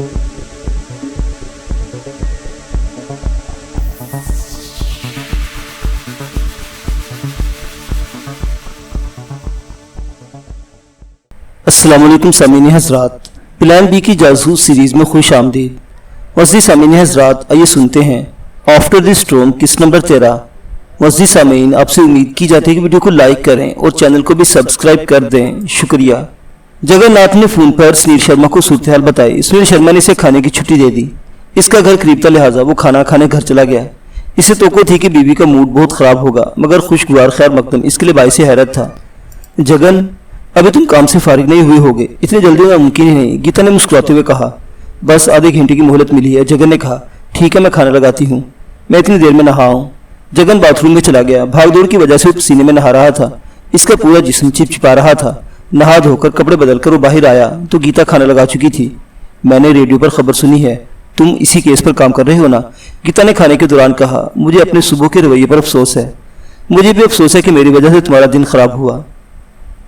السلام علیکم سامعین حضرات، پلان بی کی جاسوس سیریز میں خوش آمدید۔ معزز سامعین حضرات، آئیے سنتے ہیں آفٹر دی اسٹارم قسط نمبر 13۔ معزز سامعین، آپ سے امید کی جاتی ہے کہ ویڈیو کو لائک کریں اور چینل کو بھی سبسکرائب کر دیں، شکریہ۔ جگن ناتھ نے فون پر سنیل شرما کو صورتحال بتائی۔ سنیل شرما نے اسے کھانے کی چھٹی دے دی۔ اس کا گھر قریب تھا، لہٰذا وہ کھانا کھانے گھر چلا گیا۔ اسے توقع تھی کہ بیوی کا موڈ بہت خراب ہوگا، مگر خوشگوار خیر مقدم اس کے لیے باعث حیرت تھا۔ جگن، ابھی تم کام سے فارغ نہیں ہوئے ہوگے، اتنے جلدی ناممکن ہی نہیں، گیتا نے مسکراتے ہوئے کہا۔ بس آدھے گھنٹے کی مہلت ملی ہے، جگن نے کہا۔ ٹھیک ہے، میں کھانا لگاتی ہوں، میں اتنی دیر میں نہاؤں۔ جگن باتھ روم میں چلا گیا۔ بھاگ دوڑ کی وجہ سے وہ پسینے میں نہا رہا تھا، اس کا پورا جسم چپچپا رہا تھا۔ نہا دھو کر کپڑے بدل کر وہ باہر آیا تو گیتا کھانا لگا چکی تھی۔ میں نے ریڈیو پر خبر سنی ہے، تم اسی کیس پر کام کر رہے ہو نا؟ گیتا نے کھانے کے دوران کہا۔ مجھے اپنے صبح کے رویے پر افسوس ہے، مجھے بھی افسوس ہے کہ میری وجہ سے تمہارا دن خراب ہوا۔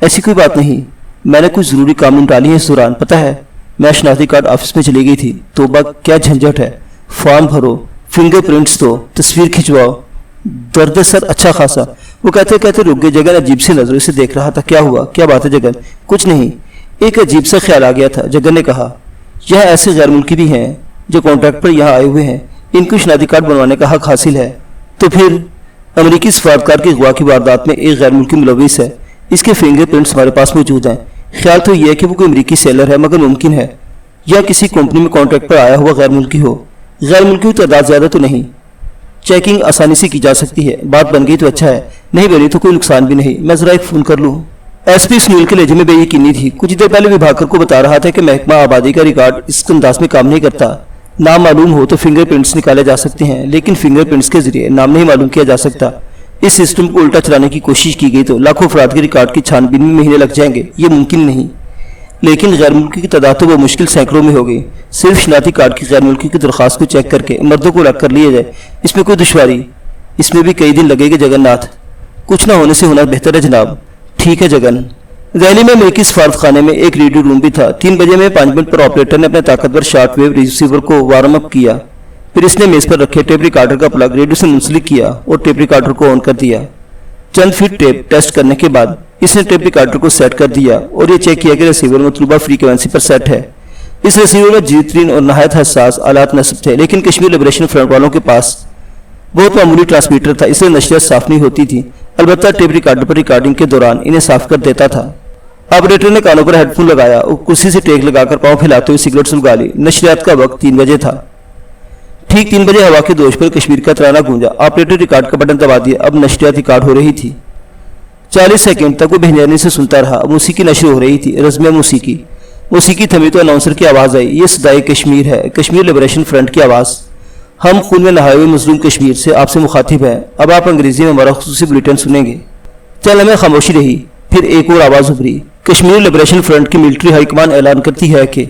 ایسی کوئی بات نہیں، میں نے کچھ ضروری کام نمٹا لیے اس دوران، پتہ ہے میں شناختی کارڈ آفس میں چلی گئی تھی۔ توبہ کیا جھنجھٹ ہے، فارم بھرو، فنگر پرنٹس دو، تصویر کھنچواؤ، درد سر اچھا خاصا۔ وہ کہتے کہتے رک گئے۔ جگن عجیب سی نظروں سے دیکھ رہا تھا۔ کیا ہوا، کیا بات ہے جگن؟ کچھ نہیں، ایک عجیب سا خیال آ گیا تھا۔ جگن نے کہا، یہاں ایسے غیر ملکی بھی ہیں جو کانٹریکٹ پر یہاں آئے ہوئے ہیں، ان کو شناختی کارڈ بنوانے کا حق حاصل ہے۔ تو پھر امریکی سفارتکار کی اغوا کی واردات میں ایک غیر ملکی ملوث ہے، اس کے فنگر پرنٹس ہمارے پاس موجود ہیں۔ خیال تو یہ ہے کہ وہ کوئی امریکی سیلر ہے، مگر ممکن ہے یا کسی کمپنی میں کانٹریکٹ پر آیا ہوا غیر ملکی ہو۔ غیر ملکی کی تعداد زیادہ تو نہیں، چیکنگ آسانی سے کی جا سکتی ہے۔ بات بن گئی تو اچھا ہے، نہیں بنی تو کوئی نقصان بھی نہیں۔ میں ذرا ایک فون کر لوں۔ ایس پی سنیل کے لہجے میں بے یقینی تھی۔ کچھ دیر پہلے وبھاکر کو بتا رہا تھا کہ محکمہ آبادی کا ریکارڈ اس انداز میں کام نہیں کرتا۔ نام معلوم ہو تو فنگر پرنٹس نکالے جا سکتے ہیں، لیکن فنگر پرنٹس کے ذریعے نام نہیں معلوم کیا جا سکتا۔ اس سسٹم کو الٹا چلانے کی کوشش کی گئی تو لاکھوں افراد کے ریکارڈ کی چھان بین میں مہینے لگ جائیں گے، یہ ممکن نہیں۔ لیکن غیر ملکی کی تعداد تو وہ مشکل سینکڑوں میں ہوگی۔ صرف شناختی کارڈ کی غیر ملکی کی درخواست کو چیک کر کے مردوں کو الگ کر لیا جائے، اس میں کوئی دشواری؟ اس میں بھی کئی دن لگے گے جگن ناتھ۔ کچھ نہ ہونے سے ہونا بہتر ہے جناب۔ ٹھیک ہے جگن۔ دہلی میں امریکی سفارت خانے میں ایک ریڈیو روم بھی تھا۔ 3 بجے میں 5 منٹ پر آپریٹر نے اپنے طاقتور شارٹ ویو ریسیور کو وارم اپ کیا، پھر اس نے میز پر رکھے ٹیپ ریکارڈر کا پلگ ریڈیو سے منسلک کیا اور ٹیپ ریکارڈر کو آن کر دیا۔ چند فٹ ٹیپ ٹیسٹ کرنے کے بعد اس نے ٹیپ ریکارڈر کو سیٹ کر دیا اور یہ چیک کیا کہ ریسیور مطلوبہ فریکوینسی پر سیٹ ہے۔ اس ریسیور میں جدید ترین اور نہایت حساس آلات نصب تھے، لیکن کشمیر لبریشن فرنٹ والوں کے پاس بہت معمولی ٹرانسمیٹر تھا، اس لیے نشریات صاف نہیں ہوتی تھی۔ البتہ ٹیپ ریکارڈر پر ریکارڈنگ کے دوران انہیں صاف کر دیتا تھا۔ آپریٹر نے کانوں پر ہیڈ فون لگایا اور کرسی سے ٹیک لگا کر پاؤں پھیلاتے ہوئے سگریٹ سلگا لی۔ نشریات کا وقت 3 بجے تھا۔ ٹھیک 3 بجے ہوا کے دوش پر کشمیر کا ترانہ گونجا۔ آپریٹر ریکارڈ کا بٹن دبا دیا، اب نشریات ریکارڈ ہو رہی تھی۔ 40 سیکنڈ تک وہ بہنجانی سے سنتا رہا۔ موسیقی نشر ہو رہی تھی، رزمیہ موسیقی۔ موسیقی تھمی تو اناؤنسر کی آواز آئی، یہ صدائے کشمیر ہے، کشمیر لبریشن فرنٹ کی آواز۔ ہم خون میں نہائے ہوئے مظلوم کشمیر سے آپ سے مخاطب ہیں، اب آپ انگریزی میں ہمارا خصوصی بلیٹن سنیں گے۔ چل ہمیں خاموشی رہی، پھر ایک اور آواز ابھری۔ کشمیر لبریشن فرنٹ کی ملٹری ہائی کمان اعلان کرتی ہے کہ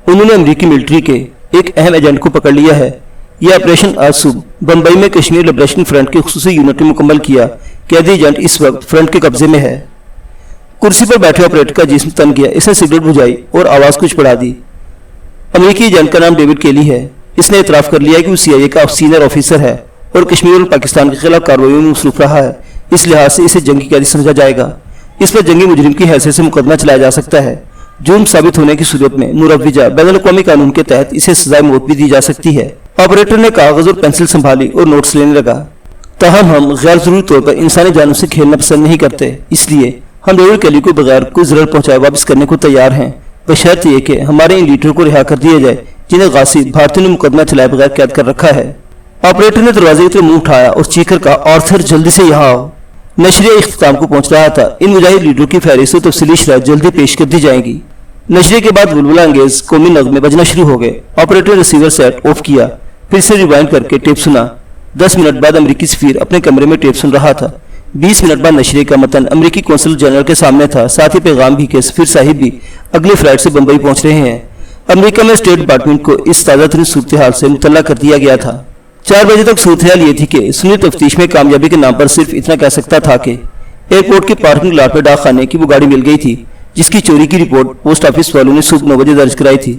انہوں نے امریکی ملٹری کے ایک اہم ایجنٹ کو پکڑ لیا ہے۔ یہ آپریشن آج صبح بمبئی میں کشمیر لبریشن فرنٹ کی خصوصی یونٹ نے مکمل کیا۔ قیدی ایجنٹ اس وقت فرنٹ کے قبضے میں ہے۔ کرسی پر بیٹھے آپریٹر کا جسم تن گیا، اس نے سگریٹ بجھائی اور آواز کچھ بڑھا دی۔ امریکی ایجنٹ کا نام ڈیوڈ کیلی ہے، اس نے اعتراف کر لیا کہ وہ CIA کا سینئر آفیسر ہے اور کشمیر اور پاکستان کے خلاف کارروائیوں میں مصروف رہا ہے، اس لحاظ سے اسے جنگی قیدی سمجھا جائے گا۔ اس پر جنگی مجرم کی حیثیت سے مقدمہ چلایا جا سکتا ہے۔ جرم ثابت ہونے کی صورت میں مروجہ بین الاقوامی قانون کے تحت اسے سزائے موت بھی دی جا سکتی ہے۔ آپریٹر نے کاغذ اور پینسل سنبھالی اور نوٹس لینے لگا۔ تاہم ہم غیر ضروری طور پر انسانی جانوں سے کھیلنا پسند نہیں کرتے، اس لیے ہم ڈیوڈ کیلی کو بغیر کوئی ضرر پہنچائے واپس کرنے کو تیار ہیں، بشرط یہ کہ ہمارے ان لیڈر کو رہا کر دیا جائے جنہیں غاصب بھارتیوں نے مقدمہ چلائے بغیر قید کر رکھا ہے۔ آپریٹر نے دروازے کی طرف منہ اٹھایا اور چیخ کر کہا، آرتھر جلدی سے یہاں آؤ۔ نشریہ اختتام کو پہنچ رہا تھا۔ ان مجاہد لیڈروں کی فہرست و تفصیلی شرائط جلدی پیش کر دی جائیں گی۔ نشریہ کے بعد بلبلہ انگیز قومی نغمے بجنا شروع ہو گئے۔ آپریٹر ریسیور سیٹ آف کیا، پھر سے ریوائنڈ کر کے ٹیپ سنا۔ 10 منٹ بعد امریکی سفیر اپنے کمرے میں ٹیپ سن رہا تھا۔ 20 منٹ بعد نشریہ کا متن امریکی قونصل جنرل کے سامنے تھا، ساتھ ہی پیغام بھی کہ سفیر صاحب بھی اگلی فلائٹ سے بمبئی پہنچ رہے ہیں۔ امریکہ میں اسٹیٹ ڈپارٹمنٹ کو اس تازہ ترین صورتحال سے مطلع کر دیا گیا تھا۔ 4 بجے تک صورتحال یہ تھی کہ سنی تفتیش میں کامیابی کے نام پر صرف اتنا کہہ سکتا تھا کہ ایئرپورٹ کے پارکنگ لاٹ پہ ڈاک خانے کی وہ گاڑی مل گئی تھی جس کی چوری کی رپورٹ پوسٹ آفس والوں نے صبح 9 بجے درج کرائی تھی۔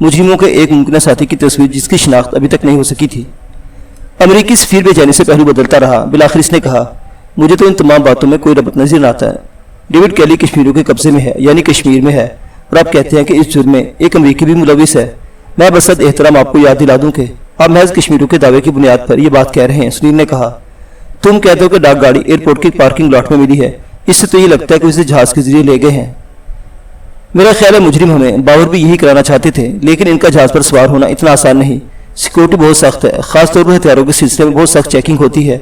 مجرموں کے ایک ممکنہ ساتھی کی تصویر جس کی شناخت ابھی تک نہیں ہو سکی تھی۔ امریکی سفیر بے چینی سے پہلو بدلتا رہا۔ بالآخر اس نے کہا، مجھے تو ان تمام باتوں میں کوئی ربط نظر نہ آتا ہے۔ ڈیوڈ کیلی کشمیریوں کے قبضے میں ہے، یعنی کشمیر میں ہے، اور آپ کہتے ہیں کہ اس جرم میں ایک امریکی بھی ملوث ہے۔ میں بصد احترام آپ کو یاد دلا دوں کہ آپ محض کشمیریوں کے دعوے کی بنیاد پر یہ بات کہہ رہے ہیں۔ سنیل نے کہا، تم کہتے ہو کہ ڈاک گاڑی ایئرپورٹ کی پارکنگ لاٹ میں ملی ہے، اس سے تو یہ لگتا ہے کہ اسے جہاز کے ذریعے لے گئے ہیں۔ میرا خیال ہے مجرم ہمیں باور بھی یہی کرانا چاہتے تھے، لیکن ان کا جہاز پر سوار ہونا اتنا آسان نہیں۔ سیکورٹی بہت سخت ہے، خاص طور پر ہتھیاروں کے سلسلے میں بہت سخت چیکنگ ہوتی ہے،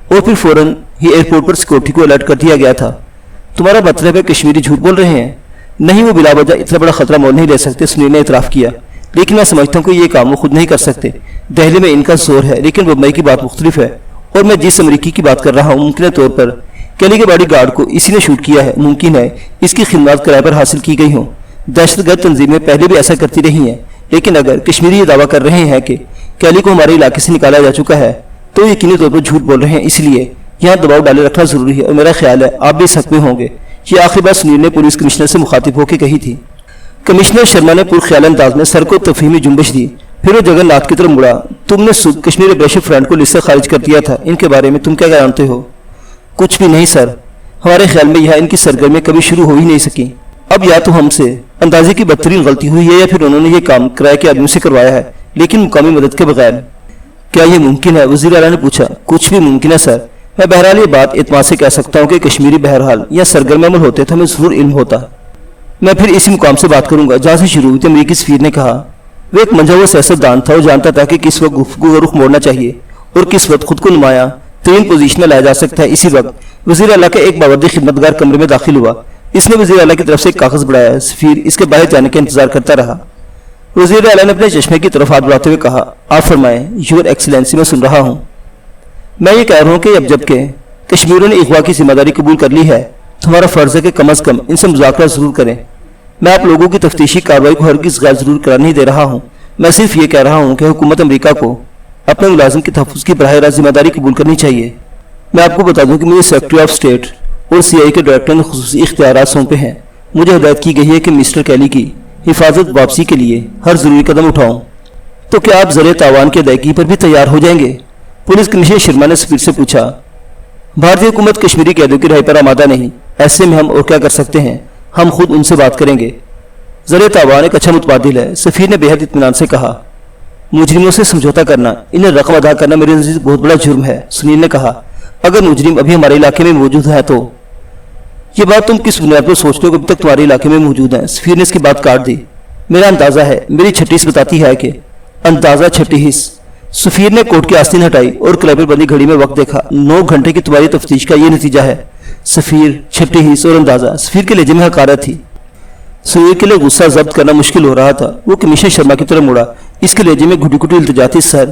اور پھر فوراً ہی ایئرپورٹ پر سیکورٹی کو الرٹ کر دیا گیا تھا۔ تمہارا مطلب ہے کشمیری جھوٹ بول رہے ہیں؟ نہیں، وہ بلا وجہ اتنا بڑا خطرہ مول نہیں لے سکتے، سنیل نے اعتراف کیا، لیکن میں سمجھتا ہوں کہ یہ کام وہ خود نہیں کر سکتے۔ دہلی میں ان کا زور ہے، لیکن بمبئی کی بات مختلف ہے، اور میں جس امریکی کی بات کر رہا ہوں ممکنہ طور پر کیلی کے باڈی گارڈ کو اسی نے شوٹ کیا ہے۔ ممکن ہے اس کی خدمات کرائے پر حاصل کی گئی ہوں۔ دہشت گرد تنظیمیں پہلے بھی ایسا کرتی رہی ہیں، لیکن اگر کشمیری یہ دعویٰ کر رہے ہیں کہ کیلی کو ہمارے علاقے سے نکالا جا چکا ہے تو یقینی طور پر جھوٹ بول رہے ہیں، اس لیے یہاں دباؤ ڈالے رکھنا ضروری ہے، اور میرا خیال ہے آپ بھی اس حق میں ہوں گے۔ یہ آخری بات سنیل نے پولیس کمشنر سے مخاطب ہو کے کہی تھی۔ کمشنر شرما نے پرخیال انداز میں سر کو تفہیمی جنبش دی، پھر وہ جگن ناتھ کی طرف مڑا۔ تم نے صبح کشمیر لبریشن فرنٹ کو لسٹ سے خارج کر دیا تھا، ان کے بارے میں تم کیا جانتے ہو؟ کچھ بھی نہیں سر، ہمارے خیال میں یہاں ان کی سرگرمیاں کبھی شروع ہو ہی نہیں سکیں۔ اب یا تو ہم سے اندازے کی بدترین غلطی ہوئی ہے، یا پھر انہوں نے یہ کام کرائے کے آدمیوں سے کروایا ہے، لیکن مقامی مدد کے بغیر۔ کیا یہ ممکن ہے؟ وزیر اعلیٰ نے پوچھا۔ کچھ بھی ممکن ہے سر، میں بہرحال یہ بات اعتماد سے کہہ سکتا ہوں کہ کشمیری بہرحال یا سرگرم عمل ہوتے تو ہمیں ضرور علم ہوتا۔ میں پھر اسی مقام سے بات کروں گا جہاں سے شروع ہوئی تھی۔ امریکی سفیر نے کہا، وہ ایک منجھا ہوا سیاستدان تھا، وہ جانتا تھا کہ کس وقت گفتگو کا رخ موڑنا چاہیے اور کس وقت خود کو نمایاں ترین پوزیشن میں لایا جا سکتا ہے۔ اسی وقت وزیر اعلیٰ کا ایک باوردی خدمتگار کمرے میں داخل ہوا۔ اس نے وزیر اعلیٰ کی طرف سے ایک کاغذ بڑھایا۔ سفیر اس کے باہر جانے کا انتظار کرتا رہا۔ وزیر اعلیٰ نے اپنے چشمے کی طرف ہاتھ بڑھاتے ہوئے کہا، آپ فرمائیں یور ایکسلنسی، میں سن رہا ہوں۔ میں یہ کہہ رہا ہوں کہ اب جبکہ کشمیریوں نے اغوا کی ذمہ داری قبول کر لی ہے تو ہمارا فرض ہے کہ کم از کم ان سے مذاکرہ ضرور کریں۔ میں آپ لوگوں کی تفتیشی کارروائی کو ہرگز غیر ضرور قرار نہیں دے رہا ہوں، میں صرف یہ کہہ رہا ہوں کہ حکومت امریکہ کو اپنے ملازم کے تحفظ کی براہ راست ذمہ داری قبول کرنی چاہیے۔ میں آپ کو بتا دوں کہ مجھے سیکرٹری آف اسٹیٹ اور سی آئی کے ڈائریکٹر نے خصوصی اختیارات سونپے ہیں۔ مجھے ہدایت کی گئی ہے کہ مسٹر کیلی کی حفاظت واپسی کے لیے ہر ضروری قدم اٹھاؤں۔ تو کیا آپ ذریعہ تاوان کی ادائیگی پر بھی تیار ہو جائیں گے؟ پولیس کمشنر شرما نے سفیر سے پوچھا۔ بھارتی حکومت کشمیری قیدیوں کی رہائی پر آمادہ نہیں، ایسے میں ہم اور کیا کر سکتے ہیں؟ ہم خود ان سے بات کریں گے۔ ذریعہ تاوان ایک اچھا متبادل ہے، سفیر نے بے حد اطمینان سے کہا۔ مجرموں سے سمجھوتا کرنا، انہیں رقم ادا کرنا میرے نزدیک بہت بڑا جرم ہے، سنیل نے کہا۔ اگر مجرم ابھی ہمارے علاقے میں موجود ہے تو یہ بات تم کس بنیاد پر سوچتے ہو کہ ابھی تک تمہارے علاقے میں موجود ہیں؟ سفیر نے اس کی بات کاٹ دی۔ میرا اندازہ ہے، میری چھٹی حص بتاتی ہے کہ اندازہ چھٹی حص۔ سفیر نے کوٹ کی آستین ہٹائی اور کلیبر بندی گھڑی میں وقت دیکھا۔ 9 گھنٹے کی تمہاری تفتیش کا یہ نتیجہ ہے۔ سفیر، چھٹی حص اور اندازہ، سفیر کے لہجے میں حقارت تھی۔ سفیر کے لیے غصہ ضبط کرنا مشکل ہو رہا تھا۔ وہ کمشنر شرما کی طرف مڑا، اس کے لہجے میں گھٹی گھٹی التجا تھی۔ سر،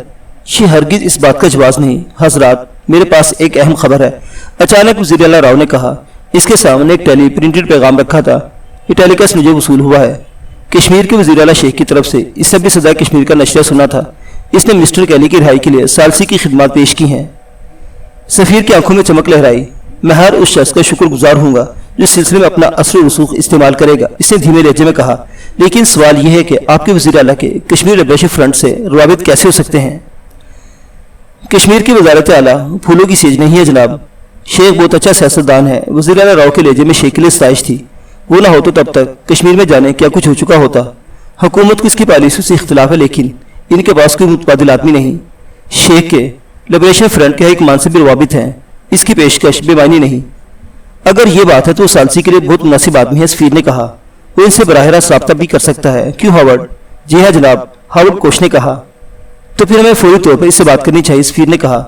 یہ ہرگز اس بات کا جواز نہیں۔ حضرات، میرے پاس ایک اہم خبر ہے، اچانک وزیر اعلیٰ راؤ نے کہا۔ اس کے سامنے ایک ٹیلی پرنٹڈ پیغام رکھا تھا۔ یہ ٹیلی کاسٹ مجھے وصول ہوا ہے کشمیر کے وزیر اعلیٰ شیخ کی طرف سے۔ اس نے بھی صدائے کشمیر کا نشریہ سنا تھا۔ اس نے مسٹر کیلی کی رہائی کے لیے ثالثی کی خدمات پیش کی ہیں۔ سفیر کی آنکھوں میں چمک لہرائی۔ میں ہر اس شخص کا شکر گزار ہوں گا جو اس سلسلے میں اپنا اثر و رسوخ استعمال کرے گا، اس نے دھیمے لہجے میں کہا۔ لیکن سوال یہ ہے کہ آپ کے وزیر اعلیٰ کے کشمیر لبریشن فرنٹ سے روابط کیسے ہو سکتے ہیں؟ کشمیر کی وزارت اعلیٰ پھولوں کی سیج نہیں ہے جناب۔ شیخ بہت اچھا سیاستدان ہے۔ وزیر اعلیٰ راؤ کے لہجے میں شیخ کے لیے ستائش تھی۔ وہ نہ ہو تو تب تک کشمیر میں جانے کیا کچھ ہو چکا ہوتا۔ حکومت کو اس کی پالیسیوں سے اختلاف ہے، لیکن ان کے پاس کوئی متبادل آدمی نہیں۔ شیخ کے لبریشن فرنٹ کے ایک منصب روابط ہیں، اس کی پیشکش بے معنی نہیں۔ اگر یہ بات ہے تو ثالثی کے لیے بہت مناسب آدمی ہے، سفیر نے کہا۔ وہ ان سے براہ راست رابطہ بھی کر سکتا ہے، کیوں ہاورڈ؟ جی ہاں جناب، ہاورڈ کوش نے کہا۔ تو پھر ہمیں فوری طور پر اس سے بات کرنی چاہیے، سفیر نے کہا۔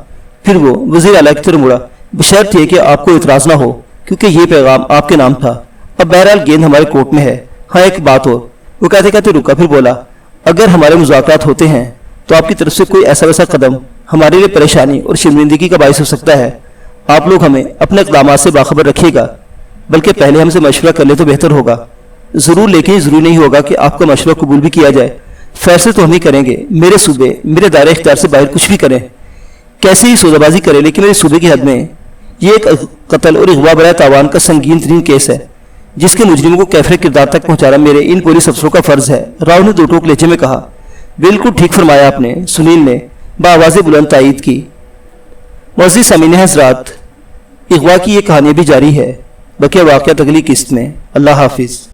پھر وہ وزیر اعلیٰ کی طرف مڑا، بشرط یہ کہ آپ کو اعتراض نہ ہو، کیونکہ یہ پیغام آپ کے نام تھا۔ اب بہرحال گیند ہمارے کورٹ میں ہے۔ ہاں ایک بات اور، وہ کہتے کہتے رکا، پھر بولا، اگر ہمارے مذاکرات ہوتے ہیں تو آپ کی طرف سے کوئی ایسا ویسا قدم ہمارے لیے پریشانی اور شرمندگی کا باعث ہو سکتا ہے۔ آپ لوگ ہمیں اپنے اقدامات سے باخبر رکھیے گا، بلکہ پہلے ہم سے مشورہ کر لے تو بہتر ہوگا۔ ضرور، لیکن ضروری نہیں ہوگا کہ آپ کا مشورہ قبول بھی کیا جائے۔ فیصلے تو ہم ہی کریں گے، میرے صوبے میرے دائرہ اختیار سے باہر کچھ بھی کریں، کیسے ہی سودہ بازی کریں، لیکن میرے صوبے کی حد میں یہ ایک قتل اور اغوا برائے تاوان کا سنگین ترین کیس ہے۔ جس کے مجرموں کو کیفر کردار تک پہنچانا میرے ان پولیس افسروں کا فرض ہے۔ راؤ نے دو ٹوک لہجے میں کہا۔ بالکل ٹھیک فرمایا آپ نے، سنیل نے بآواز بلند تائید کی۔ معزز سامعین حضرات، اغوا کی یہ کہانی بھی جاری ہے، بقیہ واقعات اگلی قسط میں۔ اللہ حافظ۔